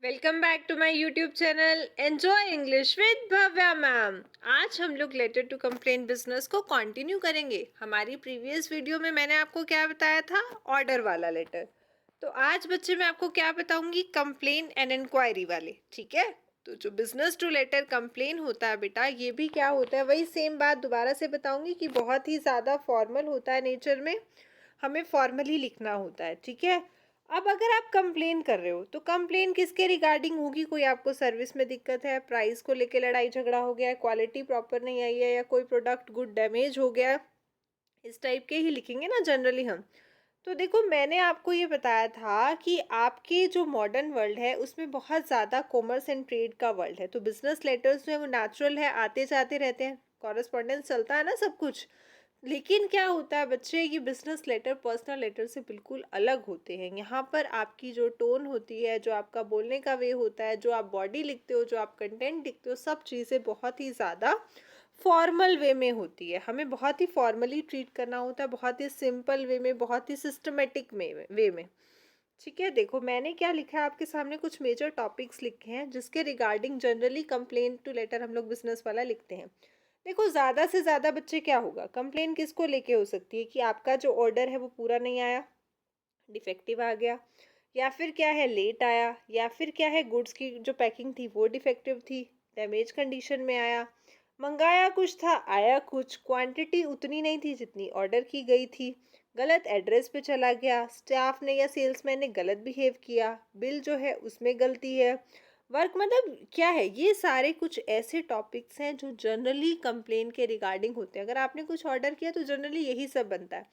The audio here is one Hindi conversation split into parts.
Welcome back to my YouTube channel enjoy English with Bhavya ma'am. आज हम लोग लेटर टू कंप्लेंट बिजनेस को कंटिन्यू करेंगे। हमारी प्रीवियस वीडियो में मैंने आपको क्या बताया था, ऑर्डर वाला लेटर। तो आज बच्चे मैं आपको क्या बताऊंगी, कंप्लेन एंड इंक्वायरी वाले। ठीक है, तो जो बिजनेस टू लेटर कंप्लेन होता है बेटा, ये भी क्या होता है, वही सेम बात दोबारा से बताऊंगी कि बहुत ही ज़्यादा फॉर्मल होता है नेचर में, हमें फॉर्मली लिखना होता है। ठीक है, अब अगर आप कंप्लेन कर रहे हो तो कंप्लेन किसके रिगार्डिंग होगी, कोई आपको सर्विस में दिक्कत है, प्राइस को लेके लड़ाई झगड़ा हो गया है, क्वालिटी प्रॉपर नहीं आई है, या कोई प्रोडक्ट गुड डैमेज हो गया है, इस टाइप के ही लिखेंगे ना जनरली हम। तो देखो, मैंने आपको ये बताया था कि आपके जो मॉडर्न वर्ल्ड है उसमें बहुत ज़्यादा कॉमर्स एंड ट्रेड का वर्ल्ड है, तो बिजनेस लेटर्स जो है वो नेचुरल है, आते जाते रहते हैं, कॉरेस्पॉन्डेंस चलता है ना सब कुछ। लेकिन क्या होता है बच्चे, ये बिजनेस लेटर पर्सनल लेटर से बिल्कुल अलग होते हैं। यहाँ पर आपकी जो टोन होती है, जो आपका बोलने का वे होता है, जो आप बॉडी लिखते हो, जो आप कंटेंट लिखते हो, सब चीज़ें बहुत ही ज़्यादा फॉर्मल वे में होती है। हमें बहुत ही फॉर्मली ट्रीट करना होता है, बहुत ही सिंपल वे में, बहुत ही सिस्टमेटिक वे में। ठीक है, देखो मैंने क्या लिखा है आपके सामने, कुछ मेजर टॉपिक्स लिखे हैं जिसके regarding generally complaint to letter हम लोग बिजनेस वाला लिखते हैं। देखो, ज़्यादा से ज़्यादा बच्चे क्या होगा, कंप्लेन किसको लेके हो सकती है कि आपका जो ऑर्डर है वो पूरा नहीं आया, डिफेक्टिव आ गया, या फिर क्या है, लेट आया, या फिर क्या है, गुड्स की जो पैकिंग थी वो डिफेक्टिव थी, डैमेज कंडीशन में आया, मंगाया कुछ था आया कुछ, क्वांटिटी उतनी नहीं थी जितनी ऑर्डर की गई थी, गलत एड्रेस पे चला गया, स्टाफ ने या सेल्समैन ने गलत बिहेव किया, बिल जो है उसमें गलती है, वर्क मतलब क्या है, ये सारे कुछ ऐसे टॉपिक्स हैं जो जनरली कंप्लेन के रिगार्डिंग होते हैं। अगर आपने कुछ ऑर्डर किया तो जनरली यही सब बनता है।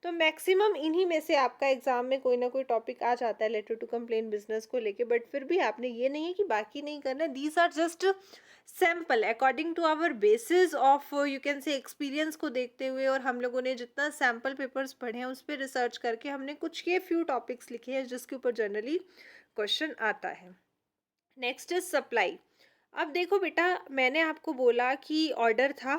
तो मैक्सिमम इन्हीं में से आपका एग्जाम में कोई ना कोई टॉपिक आ जाता है लेटर टू कंप्लेन बिजनेस को लेके, बट फिर भी आपने ये नहीं है कि बाकी नहीं करना। These are just sample according to our basis of you can say experience को देखते हुए, और हम लोगों ने जितना सैम्पल पेपर्स पढ़े हैं उस पर रिसर्च करके हमने कुछ ये फ्यू टॉपिक्स लिखे हैं जिसके ऊपर जनरली क्वेश्चन आता है। Next is supply. अब देखो बेटा, मैंने आपको बोला कि ऑर्डर था,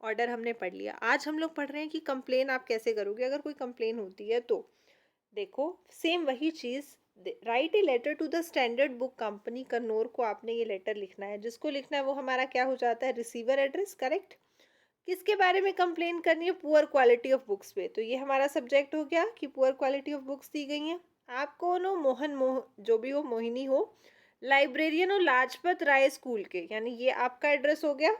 ऑर्डर हमने पढ़ लिया। आज हम लोग पढ़ रहे हैं कि कंप्लेन आप कैसे करोगे अगर कोई कंप्लेन होती है तो। देखो, सेम वही चीज़, right a letter to the standard book company Kannur को आपने ये लेटर लिखना है। जिसको लिखना है वो हमारा क्या हो जाता है, रिसीवर एड्रेस। करेक्ट। किसके बारे में कंप्लेन करनी है, पुअर क्वालिटी ऑफ बुक्स पे। तो ये हमारा सब्जेक्ट हो गया कि पुअर क्वालिटी ऑफ बुक्स दी गई हैं। आप कौन हो, मोहन जो भी हो, मोहिनी हो, लाइब्रेरियन हो लाजपत राय स्कूल के, यानी ये आपका एड्रेस हो गया,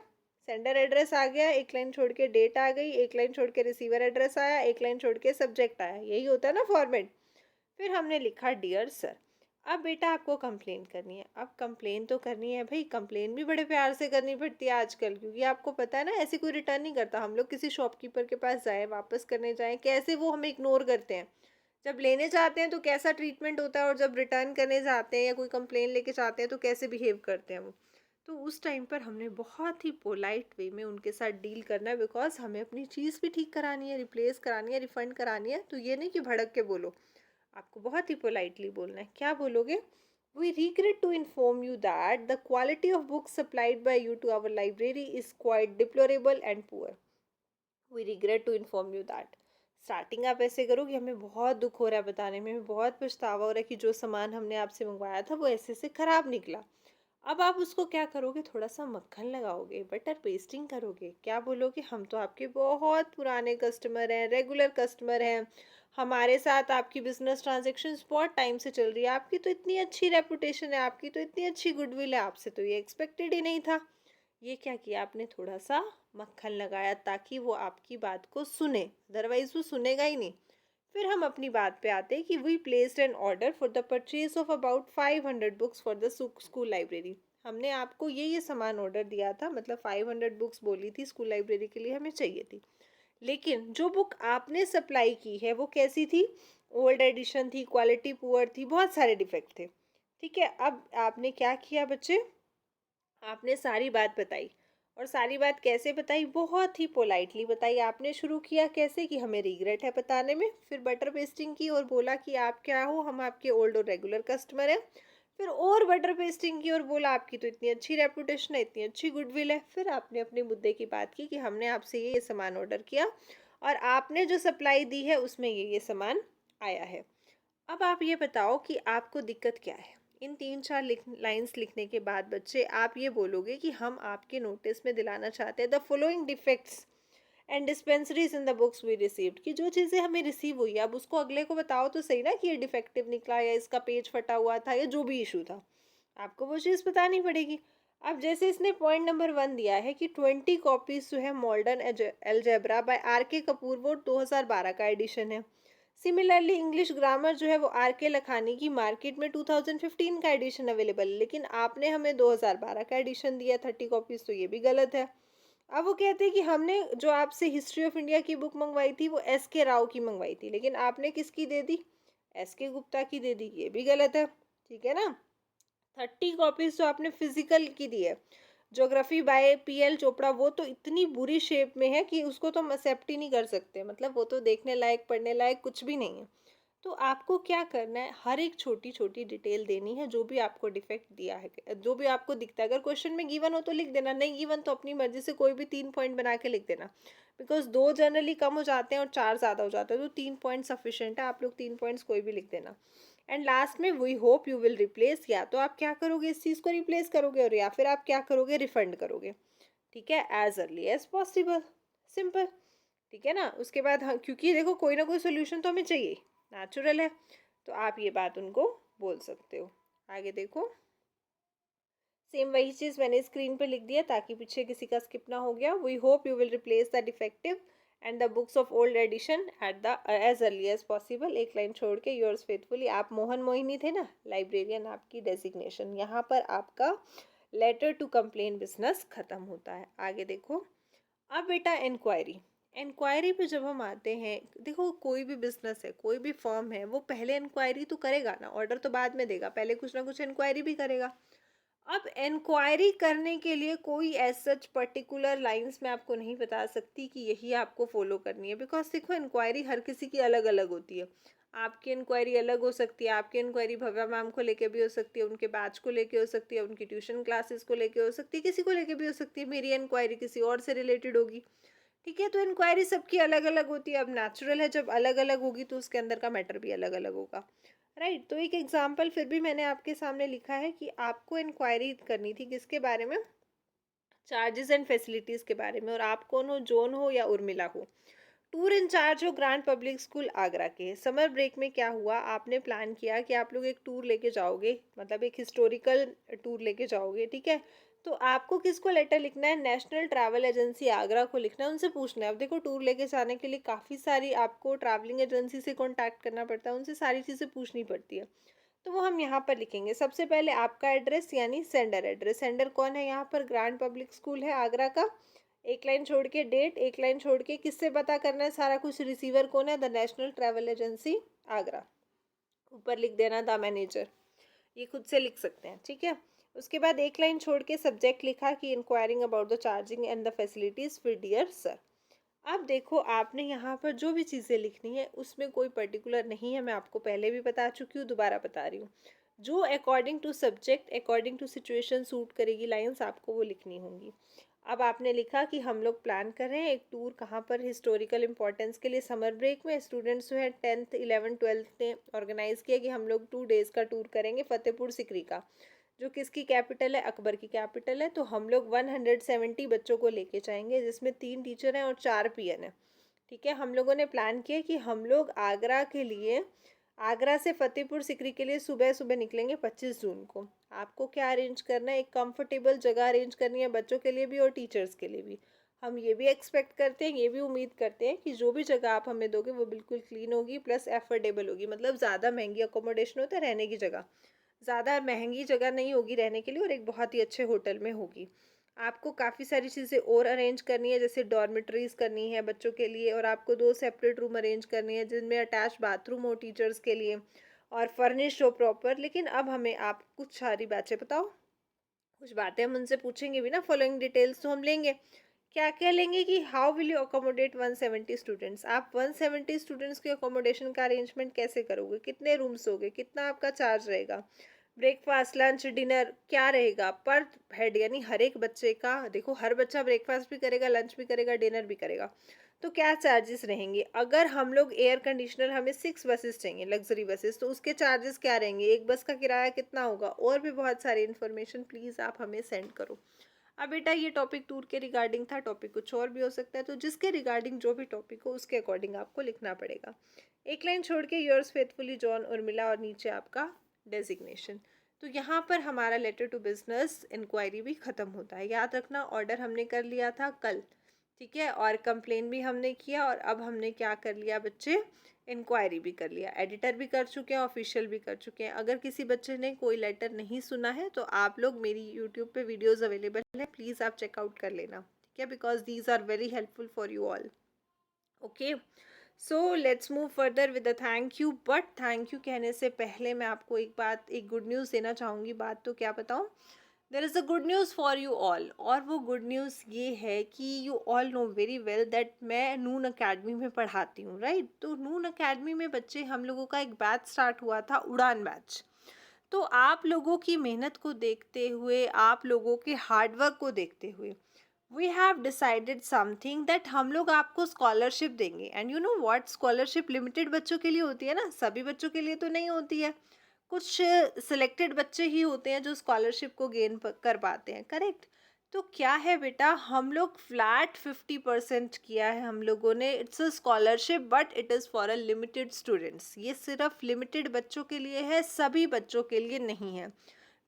सेंडर एड्रेस आ गया, एक लाइन छोड़ के डेट आ गई, एक लाइन छोड़ के रिसीवर एड्रेस आया, एक लाइन छोड़ के सब्जेक्ट आया, यही होता है ना फॉर्मेट। फिर हमने लिखा डियर सर। अब बेटा आपको कंप्लेन करनी है। अब कंप्लेन तो करनी है भाई, कंप्लेन भी बड़े प्यार से करनी पड़ती है आजकल, क्योंकि आपको पता है ना ऐसे कोई रिटर्न नहीं करता। हम लोग किसी शॉपकीपर के पास जाए, वापस करने जाएं, कैसे वो हमें इग्नोर करते हैं। जब लेने जाते हैं तो कैसा ट्रीटमेंट होता है, और जब रिटर्न करने जाते हैं या कोई कंप्लेन लेके जाते हैं तो कैसे बिहेव करते हैं वो। तो उस टाइम पर हमने बहुत ही पोलाइट वे में उनके साथ डील करना है, बिकॉज हमें अपनी चीज़ भी ठीक करानी है, रिप्लेस करानी है, रिफंड करानी है। तो ये नहीं कि भड़क के बोलो, आपको बहुत ही पोलाइटली बोलना है। क्या बोलोगे, we regret to inform you that the quality of books supplied by you to our library is quite deplorable and poor. We regret to inform you that. Starting आप ऐसे करो कि हमें बहुत दुख हो रहा है बताने में, हमें बहुत पछतावा हो रहा है कि जो सामान हमने आपसे मंगवाया था वो ऐसे से ख़राब निकला। अब आप उसको क्या करोगे, थोड़ा सा मक्खन लगाओगे, बटर पेस्टिंग करोगे, क्या बोलोगे, हम तो आपके बहुत पुराने कस्टमर हैं, रेगुलर कस्टमर हैं, हमारे साथ आपकी बिजनेस ट्रांजेक्शन्स बहुत टाइम से चल रही है, आपकी तो इतनी अच्छी रेपुटेशन है, आपकी तो इतनी अच्छी गुडविल है, आपसे तो ये एक्सपेक्टेड ही नहीं था। ये क्या किया आपने, थोड़ा सा मक्खन लगाया ताकि वो आपकी बात को सुने, अदरवाइज वो सुनेगा ही नहीं। फिर हम अपनी बात पे आते हैं कि we placed an order for the purchase of about 500 books for the school library. हमने आपको ये सामान ऑर्डर दिया था, मतलब 500 बुक्स बोली थी स्कूल लाइब्रेरी के लिए हमें चाहिए थी। लेकिन जो बुक आपने सप्लाई की है वो कैसी थी, ओल्ड एडिशन थी, क्वालिटी पुअर थी, बहुत सारे डिफेक्ट थे। ठीक है, अब आपने क्या किया बच्चे, आपने सारी बात बताई। और सारी बात कैसे बताई, बहुत ही पोलाइटली बताई। आपने शुरू किया कैसे कि हमें रिग्रेट है बताने में, फिर बटर पेस्टिंग की और बोला कि आप क्या हो, हम आपके ओल्ड और रेगुलर कस्टमर हैं। फिर और बटर पेस्टिंग की और बोला आपकी तो इतनी अच्छी रेपुटेशन है, इतनी अच्छी गुडविल है। फिर आपने अपने मुद्दे की बात की कि हमने आपसे ये सामान ऑर्डर किया और आपने जो सप्लाई दी है उसमें ये सामान आया है। अब आप ये बताओ कि आपको दिक्कत क्या है। इन 3-4 लाइन्स लिखने के बाद बच्चे आप ये बोलोगे कि हम आपके नोटिस में दिलाना चाहते हैं the following defects and dispensaries in the books we received, कि जो चीज़ें हमें रिसीव हुई अब उसको अगले को बताओ तो सही ना कि ये डिफेक्टिव निकला या इसका पेज फटा हुआ था या जो भी इशू था, आपको वो चीज़ बतानी पड़ेगी। अब जैसे इसने पॉइंट नंबर 1 दिया है कि 20 कॉपीज जो है मॉडर्न एल्जेब्रा बाय आर के कपूर, वो 2012 का एडिशन है। सिमिलरली इंग्लिश ग्रामर जो है वो आर के लखानी की मार्केट में 2015 का एडिशन अवेलेबल है, लेकिन आपने हमें 2012 का एडिशन दिया 30 कॉपीज, तो ये भी गलत है। अब वो कहते हैं कि हमने जो आपसे हिस्ट्री ऑफ इंडिया की बुक मंगवाई थी वो एस के राव की मंगवाई थी, लेकिन आपने किसकी दे दी, एस के गुप्ता की दे दी, ये भी गलत है। ठीक है ना। 30 कॉपीज तो आपने फिजिकल की दी है। ज्योग्राफी बाय पीएल चोपड़ा वो तो इतनी बुरी शेप में है कि उसको तो हम एक्सेप्ट ही नहीं कर सकते, मतलब वो तो देखने लायक पढ़ने लायक कुछ भी नहीं है। तो आपको क्या करना है, हर एक छोटी छोटी डिटेल देनी है जो भी आपको डिफेक्ट दिया है, जो भी आपको दिखता है। अगर क्वेश्चन में गिवन हो तो लिख देना, नहीं गिवन तो अपनी मर्जी से कोई भी 3 पॉइंट बना के लिख देना, बिकॉज 2 जनरली कम हो जाते हैं और 4 ज़्यादा हो जाते हैं, तो 3 पॉइंट सफिशिएंट है, आप लोग 3 पॉइंट्स कोई भी लिख देना। एंड लास्ट में we hope you will replace, या तो आप क्या करोगे, इस चीज़ को रिप्लेस करोगे और या फिर आप क्या करोगे, रिफंड करोगे। ठीक है, as early as possible, simple. ठीक है ना। उसके बाद क्योंकि देखो कोई ना कोई सोल्यूशन तो हमें चाहिए, नेचुरल है, तो आप ये बात उनको बोल सकते हो। आगे देखो, सेम वही चीज़ मैंने स्क्रीन पे लिख दिया ताकि पीछे किसी का स्किप ना हो गया। We hope you will replace the defective and the books of old edition at the as early as possible, एक लाइन छोड़ के, योर्स फेथफुली। आप मोहन मोहिनी थे ना, लाइब्रेरियन आपकी डेजिग्नेशन, यहाँ पर आपका लेटर टू कंप्लेन बिजनेस खत्म होता है। आगे देखो, अब बेटा इंक्वायरी, इंक्वायरी पे जब हम आते हैं, देखो कोई भी बिजनेस है, कोई भी फर्म है, वो पहले इंक्वायरी तो करेगा ना, ऑर्डर तो बाद में देगा, पहले कुछ ना कुछ इंक्वायरी भी करेगा। अब इंक्वायरी करने के लिए कोई एज सच पर्टिकुलर लाइंस मैं आपको नहीं बता सकती कि यही आपको फॉलो करनी है, बिकॉज देखो इंक्वायरी हर किसी की अलग अलग होती है। आपकी इंक्वायरी अलग हो सकती है, आपकी इंक्वायरी भव्या मैम को लेके भी हो सकती है, उनके बैच को लेके हो सकती है, उनकी ट्यूशन क्लासेस को लेके हो सकती है, किसी को लेके भी हो सकती है, मेरी इंक्वायरी किसी और से रिलेटेड होगी। ठीक है, तो इंक्वायरी सबकी अलग अलग होती है। अब नेचुरल है, जब अलग अलग होगी तो उसके अंदर का मैटर भी अलग अलग होगा, राइट। तो एक एग्जाम्पल फिर भी मैंने आपके सामने लिखा है कि आपको इंक्वायरी करनी थी किसके बारे में, चार्जेस एंड फैसिलिटीज़ के बारे में, और आप कौन हो, जोन हो या उर्मिला हो। टूर इंचार्ज हो ग्रांड पब्लिक स्कूल आगरा के। समर ब्रेक में क्या हुआ, आपने प्लान किया कि आप लोग एक टूर लेके जाओगे, मतलब एक हिस्टोरिकल टूर लेके जाओगे। ठीक है, तो आपको किसको लेटर लिखना है, नेशनल ट्रैवल एजेंसी आगरा को लिखना है, उनसे पूछना है। अब देखो टूर लेके जाने के लिए काफ़ी सारी आपको ट्रैवलिंग एजेंसी से कॉन्टैक्ट करना पड़ता है, उनसे सारी चीज़ें पूछनी पड़ती है। तो वो हम यहाँ पर लिखेंगे। सबसे पहले आपका एड्रेस यानी सेंडर एड्रेस, सेंडर कौन है यहाँ पर, ग्रांड पब्लिक स्कूल है आगरा का। एक लाइन छोड़ के डेट, एक लाइन छोड़ के किससे पता करना है सारा कुछ, रिसीवर कौन है, the national travel agency Agra. ऊपर लिख देना द मैनेजर, ये खुद से लिख सकते हैं। ठीक है, उसके बाद एक लाइन छोड़ के सब्जेक्ट लिखा कि enquiring about the charging and the facilities फिर डियर सर। अब देखो आपने यहाँ पर जो भी चीज़ें लिखनी है उसमें कोई पर्टिकुलर नहीं है, मैं आपको पहले भी बता चुकी हूँ, दोबारा बता रही हूँ। जो according to subject, according to situation suit करेगी लाइंस, आपको वो लिखनी होंगी। अब आपने लिखा कि हम लोग प्लान कर रहे हैं एक टूर, कहाँ पर, हिस्टोरिकल इंपॉर्टेंस के लिए। समर ब्रेक में स्टूडेंट्स जो है 10th 11th 12th ने ऑर्गेनाइज़ किया कि हम लोग 2 days का टूर करेंगे फतेहपुर सिकरी का, जो किसकी कैपिटल है, अकबर की कैपिटल है। तो हम लोग 170 बच्चों को लेके जाएंगे, जिसमें 3 टीचर हैं और 4 पीएन है। ठीक है, हम लोगों ने प्लान किया कि हम लोग आगरा के लिए, आगरा से फतेहपुर सिकरी के लिए सुबह सुबह निकलेंगे 25 जून को। आपको क्या अरेंज करना है, एक कंफर्टेबल जगह अरेंज करनी है बच्चों के लिए भी और टीचर्स के लिए भी। हम ये भी एक्सपेक्ट करते हैं, ये भी उम्मीद करते हैं कि जो भी जगह आप हमें दोगे वो बिल्कुल क्लीन होगी प्लस एफोर्डेबल होगी, मतलब ज़्यादा महंगी अकोमोडेशन होता है रहने की जगह, ज़्यादा महंगी जगह नहीं होगी रहने के लिए, और एक बहुत ही अच्छे होटल में होगी। आपको काफ़ी सारी चीज़ें और अरेंज करनी है, जैसे डॉर्मेटरीज़ करनी है बच्चों के लिए, और आपको 2 सेपरेट रूम अरेंज करनी है जिनमें अटैच बाथरूम हो टीचर्स के लिए, और फर्निश्ड हो प्रॉपर। लेकिन अब हमें आप कुछ सारी बातें बताओ, कुछ बातें हम उनसे पूछेंगे भी ना, फॉलोइंग डिटेल्स तो हम लेंगे। क्या क्या लेंगे कि how will you accommodate 170 students, आप 170 स्टूडेंट्स के अकोमोडेशन का अरेंजमेंट कैसे करोगे, कितने रूम्स होंगे, कितना आपका चार्ज रहेगा, ब्रेकफास्ट लंच डिनर क्या रहेगा पर हेड, यानी हर एक बच्चे का, देखो हर बच्चा ब्रेकफास्ट भी करेगा, लंच भी करेगा, डिनर भी करेगा। तो क्या चार्जेस रहेंगे? अगर हम लोग एयर कंडीशनर, हमें 6 बसेस चाहिए, लग्ज़री बसेस, तो उसके चार्जेस क्या रहेंगे? एक बस का किराया कितना होगा? और भी बहुत सारी इन्फॉर्मेशन प्लीज़ आप हमें सेंड करो। अब बेटा ये टॉपिक टूर के रिगार्डिंग था, टॉपिक कुछ और भी हो सकता है, तो जिसके रिगार्डिंग जो भी टॉपिक हो उसके अकॉर्डिंग आपको लिखना पड़ेगा। एक लाइन छोड़ के योर्स फेथफुली जॉन उर्मिला और नीचे आपका डेजिग्नेशन। तो यहाँ पर हमारा लेटर टू बिजनेस इंक्वायरी भी ख़त्म होता है। याद रखना, ऑर्डर हमने कर लिया था कल, ठीक है, और कंप्लेन भी हमने किया, और अब हमने क्या कर लिया बच्चे, इंक्वायरी भी कर लिया, एडिटर भी कर चुके हैं, ऑफिशियल भी कर चुके हैं। अगर किसी बच्चे ने कोई लेटर नहीं सुना है तो आप लोग, मेरी यूट्यूब पे वीडियोस अवेलेबल है, प्लीज़ आप चेकआउट कर लेना, ठीक है, because these are very helpful for you all. Okay, so let's move further with the thank you. But thank you कहने से पहले मैं आपको एक बात, एक गुड न्यूज़ देना चाहूँगी। बात तो क्या बताऊँ, there is a good news for you all, और वो गुड न्यूज़ ये है कि you all know very well that मैं नून अकेडमी में पढ़ाती हूँ, राइट। तो नून अकेडमी में बच्चे, हम लोगों का एक बैच स्टार्ट हुआ था, उड़ान बैच। तो आप लोगों की मेहनत को देखते हुए, आप लोगों के हार्डवर्क को देखते हुए, we have decided something that हम लोग आपको स्कॉलरशिप देंगे। And you know what, scholarship limited बच्चों के लिए होती है ना, सभी बच्चों के लिए तो नहीं होती है। कुछ सिलेक्टेड बच्चे ही होते हैं जो स्कॉलरशिप को गेन कर पाते हैं, करेक्ट। तो क्या है बेटा, हम लोग फ्लैट 50% किया है हम लोगों ने। It's a scholarship but it is for a limited students. ये सिर्फ लिमिटेड बच्चों के लिए है, सभी बच्चों के लिए नहीं है,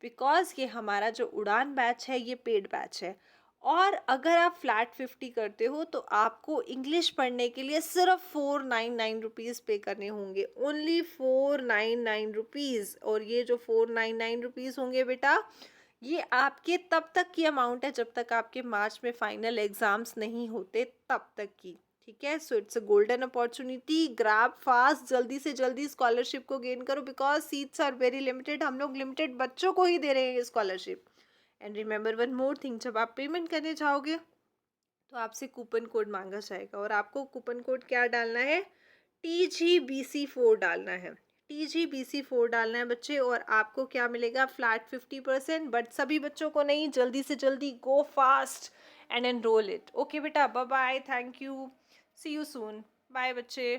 बिकॉज ये हमारा जो उड़ान बैच है ये पेड बैच है। और अगर आप फ्लैट 50 करते हो तो आपको इंग्लिश पढ़ने के लिए सिर्फ 499 रुपीज़ पे करने होंगे, ओनली 499 रुपीज़। और ये जो 499 रुपीज़ होंगे बेटा, ये आपके तब तक की अमाउंट है जब तक आपके मार्च में फाइनल एग्जाम्स नहीं होते, तब तक की, ठीक है। So it's a golden opportunity, grab fast, जल्दी से जल्दी स्कॉलरशिप को गेन करो, because seats are very limited. हम लोग लिमिटेड बच्चों को ही दे रहे हैं ये scholarship. And remember one more thing, जब आप पेमेंट करने जाओगे तो आपसे कूपन कोड मांगा जाएगा, और आपको कूपन कोड क्या डालना है, TGBC4 डालना है। TGBC4 डालना है बच्चे, और आपको क्या मिलेगा, फ्लैट 50%। बट सभी बच्चों को नहीं, जल्दी से जल्दी go fast and enrol it. Okay बेटा, bye bye, thank you, see you soon, bye बच्चे।